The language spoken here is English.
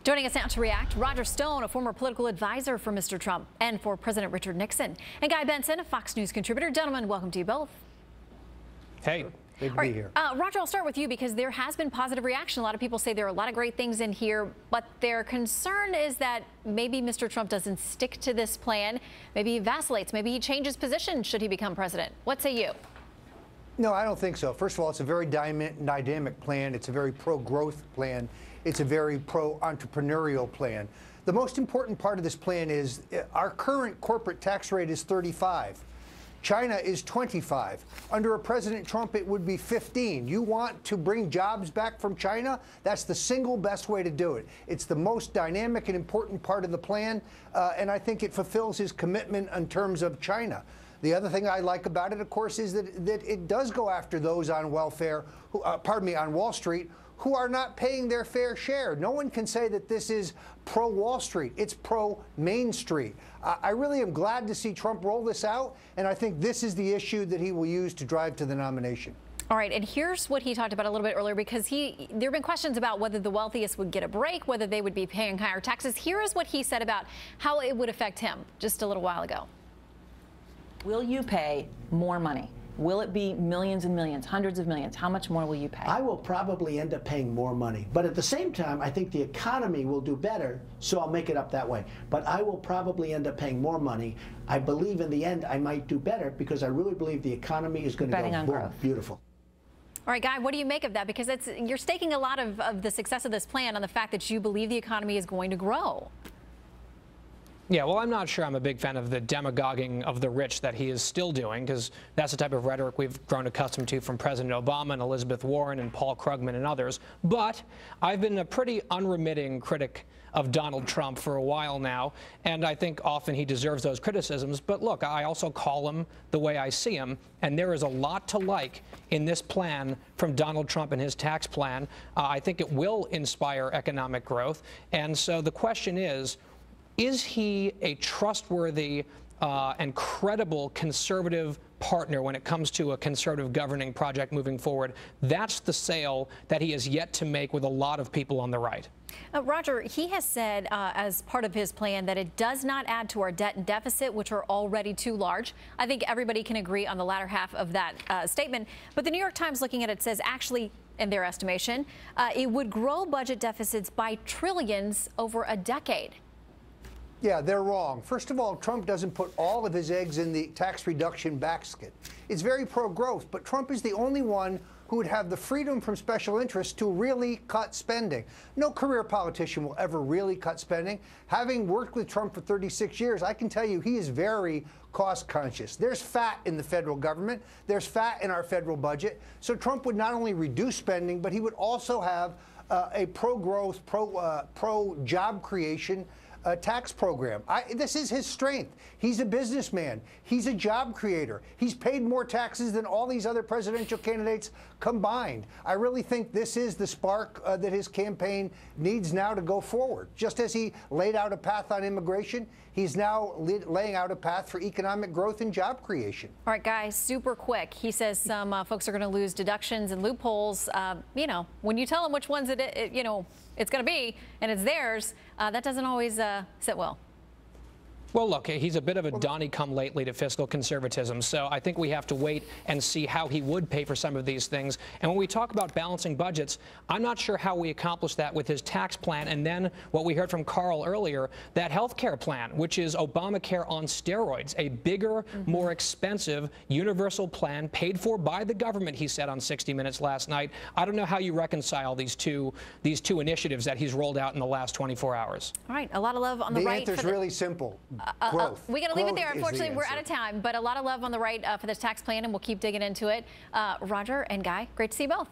Joining us now to react, Roger Stone, a former political advisor for Mr. Trump and for President Richard Nixon, and Guy Benson, a Fox News contributor. Gentlemen, welcome to you both. Hey. Good to be here. Roger, I'll start with you because there has been positive reaction. A lot of people say there are a lot of great things in here, but their concern is that maybe Mr. Trump doesn't stick to this plan. Maybe he vacillates. Maybe he changes position should he become president. What say you? No, I don't think so. First of all, it's a very dynamic plan. It's a very pro-growth plan. It's a very pro-entrepreneurial plan. The most important part of this plan is our current corporate tax rate is 35. China is 25. Under a President Trump, it would be 15. You want to bring jobs back from China? That's the single best way to do it. It's the most dynamic and important part of the plan, and I think it fulfills his commitment in terms of China. The other thing I like about it, of course, is that it does go after those on welfare, on Wall Street, who are not paying their fair share. No one can say that this is pro-Wall Street. It's pro-Main Street. I really am glad to see Trump roll this out, and I think this is the issue that he will use to drive to the nomination. All right, and here's what he talked about a little bit earlier, because there have been questions about whether the wealthiest would get a break, whether they would be paying higher taxes. Here is what he said about how it would affect him just a little while ago. Will you pay more money? Will it be millions and millions, hundreds of millions? How much more will you pay? I will probably end up paying more money. But at the same time, I think the economy will do better, so I'll make it up that way. But I will probably end up paying more money. I believe in the end I might do better because I really believe the economy is going to go boom, beautiful. All right, Guy, what do you make of that? Because you're staking a lot of the success of this plan on the fact that you believe the economy is going to grow. Yeah, well, I'm not sure I'm a big fan of the demagoguing of the rich that he is still doing, because that's the type of rhetoric we've grown accustomed to from President Obama and Elizabeth Warren and Paul Krugman and others. But I've been a pretty unremitting critic of Donald Trump for a while now, and I think often he deserves those criticisms. But look, I also call him the way I see him, and there is a lot to like in this plan from Donald Trump and his tax plan. I think it will inspire economic growth. And so the question is he a trustworthy and credible conservative partner when it comes to a conservative governing project moving forward? That's the sale that he has yet to make with a lot of people on the right. Roger, he has said as part of his plan that it does not add to our debt and deficit, which are already too large. I think everybody can agree on the latter half of that statement. But the New York Times, looking at it, says actually, in their estimation, it would grow budget deficits by trillions over a decade. Yeah, they're wrong. First of all, Trump doesn't put all of his eggs in the tax reduction basket. It's very pro-growth, but Trump is the only one who would have the freedom from special interests to really cut spending. No career politician will ever really cut spending. Having worked with Trump for 36 years, I can tell you he is very cost conscious. There's fat in the federal government. There's fat in our federal budget. So Trump would not only reduce spending, but he would also have a pro-growth, pro-job creation tax program. This is his strength. He's a businessman. He's a job creator. He's paid more taxes than all these other presidential candidates combined. I really think this is the spark that his campaign needs now to go forward. Just as he laid out a path on immigration, he's now laying out a path for economic growth and job creation. All right, guys, super quick. He says some folks are going to lose deductions and loopholes. You know, when you tell them which ones it's going to be and it's theirs, that doesn't always sit well. Well, look, he's a bit of a Donnie-come-lately to fiscal conservatism, so I think we have to wait and see how he would pay for some of these things. And when we talk about balancing budgets, I'm not sure how we accomplish that with his tax plan and then what we heard from Carl earlier, that health care plan, which is Obamacare on steroids, a bigger, more expensive universal plan paid for by the government, he said on 60 Minutes last night. I don't know how you reconcile these two initiatives that he's rolled out in the last 24 hours. All right, a lot of love on the right. The answer is really simple. Growth. We got to leave it there. Unfortunately, we're out of time, but a lot of love on the right for this tax plan, and we'll keep digging into it. Roger and Guy, great to see you both.